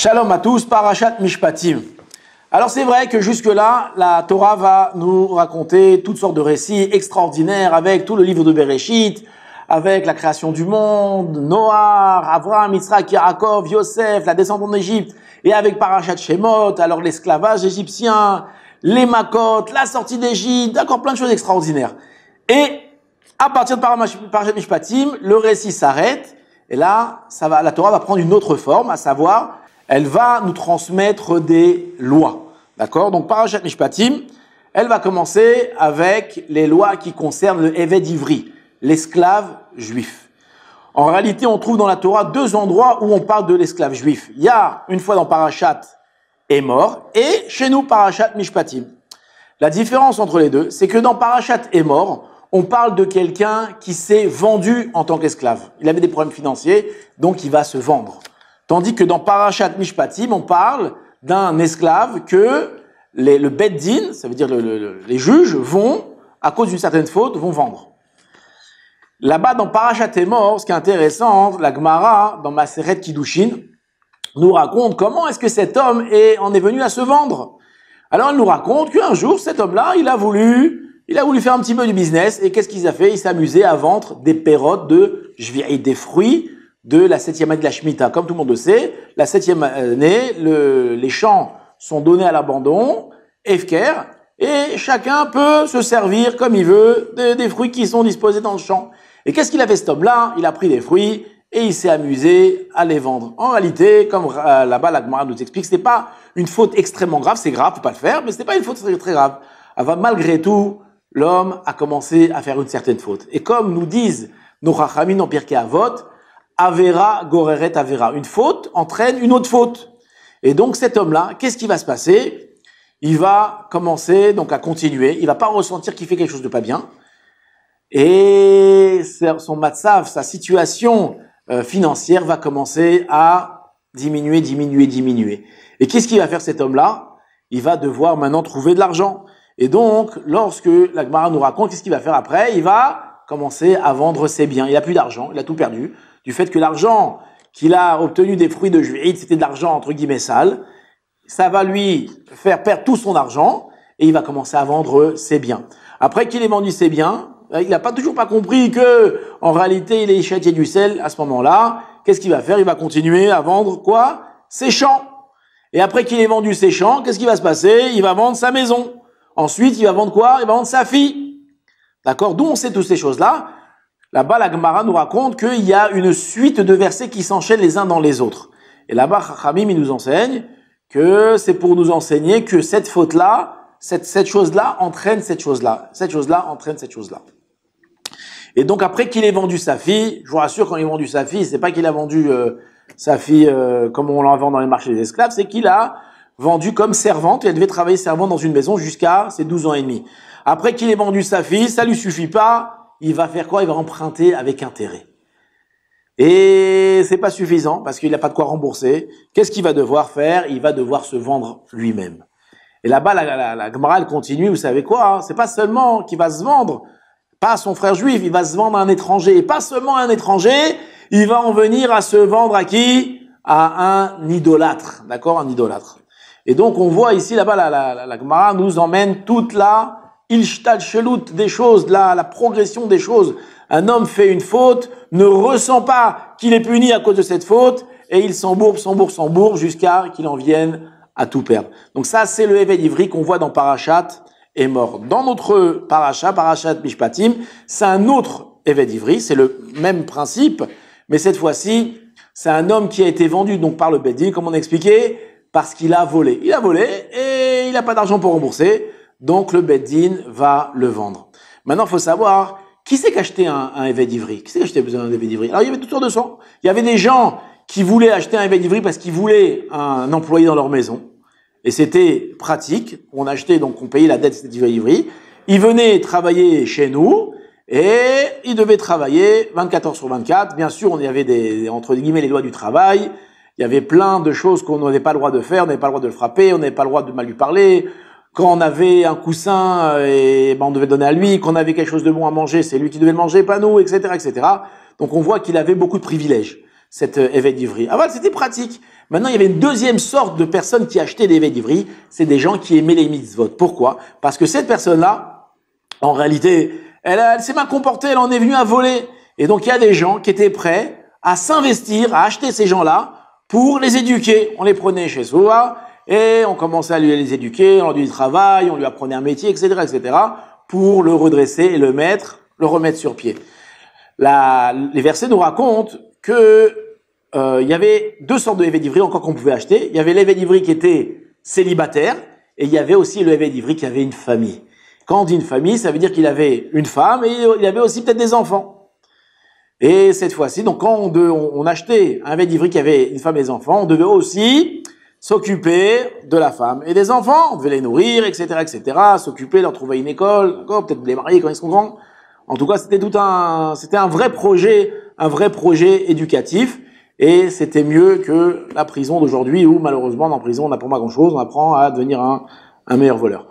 Shalom à tous, Parashat Mishpatim. Alors c'est vrai que jusque-là, la Torah va nous raconter toutes sortes de récits extraordinaires avec tout le livre de Bereshit, avec la création du monde, Noah, Avraham, Yitzhak, Yaakov, Yosef, la descente en Égypte, et avec Parashat Shemot, alors l'esclavage égyptien, les Makot, la sortie d'Égypte, d'accord, plein de choses extraordinaires. Et à partir de Parashat Mishpatim, le récit s'arrête, et là, la Torah va prendre une autre forme, à savoir, elle va nous transmettre des lois. D'accord? Donc, Parashat Mishpatim, elle va commencer avec les lois qui concernent le Eved Ivri, l'esclave juif. En réalité, on trouve dans la Torah deux endroits où on parle de l'esclave juif. Il y a une fois dans Parashat Emor et chez nous Parashat Mishpatim. La différence entre les deux, c'est que dans Parashat Emor, on parle de quelqu'un qui s'est vendu en tant qu'esclave. Il avait des problèmes financiers, donc il va se vendre. Tandis que dans Parashat Mishpatim, on parle d'un esclave que le Bet Din, ça veut dire les juges, vont, à cause d'une certaine faute, vont vendre. Là-bas, dans Parashat Emor, ce qui est intéressant, la Gemara, dans Maseret Kiddushin, nous raconte comment est-ce que cet homme en est venu à se vendre. Alors, elle nous raconte qu'un jour, cet homme-là, il a voulu faire un petit peu du business, et qu'est-ce qu'il a fait? Il s'est amusé à vendre des pérotes de Jvi'i, des fruits de la 7e année de la Shemitah. Comme tout le monde le sait, la 7e année, les champs sont donnés à l'abandon, Efker, et chacun peut se servir comme il veut des fruits qui sont disposés dans le champ. Et qu'est-ce qu'il a fait cet homme-là? Il a pris des fruits et il s'est amusé à les vendre. En réalité, comme là-bas la Gemara nous explique, ce n'est pas une faute extrêmement grave, c'est grave, faut pas le faire, mais ce n'est pas une faute très grave. Alors, malgré tout, l'homme a commencé à faire une certaine faute. Et comme nous disent nos Chachamim en Pirkei Avot, Avera goreret Avera. Une faute entraîne une autre faute. Et donc cet homme-là, qu'est-ce qui va se passer? Il va commencer donc à continuer. Il va pas ressentir qu'il fait quelque chose de pas bien. Et son matzav, sa situation financière va commencer à diminuer. Et qu'est-ce qu'il va faire cet homme-là? Il va devoir maintenant trouver de l'argent. Et donc, lorsque la Gemara nous raconte, qu'est-ce qu'il va faire après? Il va commencer à vendre ses biens. Il a plus d'argent, il a tout perdu. Du fait que l'argent qu'il a obtenu des fruits de Jvi'i, c'était de l'argent entre guillemets sale, ça va lui faire perdre tout son argent et il va commencer à vendre ses biens. Après qu'il ait vendu ses biens, il n'a toujours pas compris que en réalité il est châtié du sel à ce moment-là. Qu'est-ce qu'il va faire? Il va continuer à vendre quoi? Ses champs. Et après qu'il ait vendu ses champs, qu'est-ce qui va se passer? Il va vendre sa maison. Ensuite, il va vendre quoi? Il va vendre sa fille. D'accord? D'où on sait toutes ces choses-là? Là-bas, la Gemara nous raconte qu'il y a une suite de versets qui s'enchaînent les uns dans les autres. Et là-bas, Chachamim, il nous enseigne que c'est pour nous enseigner que cette faute-là, cette chose-là entraîne cette chose-là. Cette chose-là entraîne cette chose-là. Et donc, après qu'il ait vendu sa fille, je vous rassure, quand il a vendu sa fille, c'est pas qu'il a vendu sa fille comme on la vend dans les marchés des esclaves, c'est qu'il a vendu comme servante, et elle devait travailler servante dans une maison jusqu'à ses 12 ans et demi. Après qu'il ait vendu sa fille, ça lui suffit pas, il va faire quoi? Il va emprunter avec intérêt. Et c'est pas suffisant parce qu'il n'a pas de quoi rembourser. Qu'est-ce qu'il va devoir faire? Il va devoir se vendre lui-même. Et là-bas, la Gemara, elle continue, vous savez quoi? Hein? C'est pas seulement qu'il va se vendre, pas à son frère juif, il va se vendre à un étranger. Et pas seulement à un étranger, il va en venir à se vendre à qui? À un idolâtre. D'accord? Un idolâtre. Et donc, on voit ici, là-bas, la Gemara nous emmène toute la ilshtalshelut des choses, la progression des choses. Un homme fait une faute, ne ressent pas qu'il est puni à cause de cette faute, et il s'embourbe jusqu'à qu'il en vienne à tout perdre. Donc ça, c'est le Eved Ivri qu'on voit dans Parashat Emor. Dans notre Parashat Mishpatim, c'est un autre Eved Ivri, c'est le même principe, mais cette fois-ci, c'est un homme qui a été vendu donc par le Bet Din, comme on a expliqué, parce qu'il a volé. Il a volé et il n'a pas d'argent pour rembourser. Donc, le Bet Din va le vendre. Maintenant, il faut savoir, qui c'est qui achetait un Eved Ivri? Qui c'est qui achetait un Eved Ivri? Alors, il y avait toutes sortes de gens. Il y avait des gens qui voulaient acheter un Eved Ivri parce qu'ils voulaient un employé dans leur maison. Et c'était pratique. On achetait, donc, on payait la dette de cet Eved Ivri. Ils venaient travailler chez nous et ils devaient travailler 24 heures sur 24. Bien sûr, on y avait entre guillemets, les lois du travail. Il y avait plein de choses qu'on n'avait pas le droit de faire. On n'avait pas le droit de le frapper. On n'avait pas le droit de mal lui parler. Quand on avait un coussin, on devait donner à lui. Quand on avait quelque chose de bon à manger, c'est lui qui devait le manger, pas nous, etc., etc. Donc on voit qu'il avait beaucoup de privilèges. cet évêque d'Ivry. Ah voilà, c'était pratique. Maintenant, il y avait une deuxième sorte de personnes qui achetaient des évêques d'Ivry, c'est des gens qui aimaient les mitzvot. Pourquoi? Parce que cette personne-là, en réalité, elle s'est mal comportée, elle en est venue à voler. Et donc, il y a des gens qui étaient prêts à s'investir, à acheter ces gens-là pour les éduquer. On les prenait chez soi et on commençait à les éduquer, on leur donnait du travail, on lui apprenait un métier, etc., pour le redresser et le remettre sur pied. Les versets nous racontent que il y avait deux sortes de évêques d'Ivry encore qu'on pouvait acheter. Il y avait l'évêque d'Ivry qui était célibataire et il y avait aussi le évêque d'Ivry qui avait une famille. Quand on dit une famille, ça veut dire qu'il avait une femme et il avait aussi peut-être des enfants. Et cette fois-ci, donc quand on achetait un évêque d'Ivry qui avait une femme et des enfants, on devait aussi s'occuper de la femme et des enfants. On devait les nourrir, etc., s'occuper, leur trouver une école, peut-être les marier quand ils seront grands. En tout cas, c'était un vrai projet éducatif. Et c'était mieux que la prison d'aujourd'hui où, malheureusement, dans la prison, on n'apprend pas grand-chose, on apprend à devenir un meilleur voleur.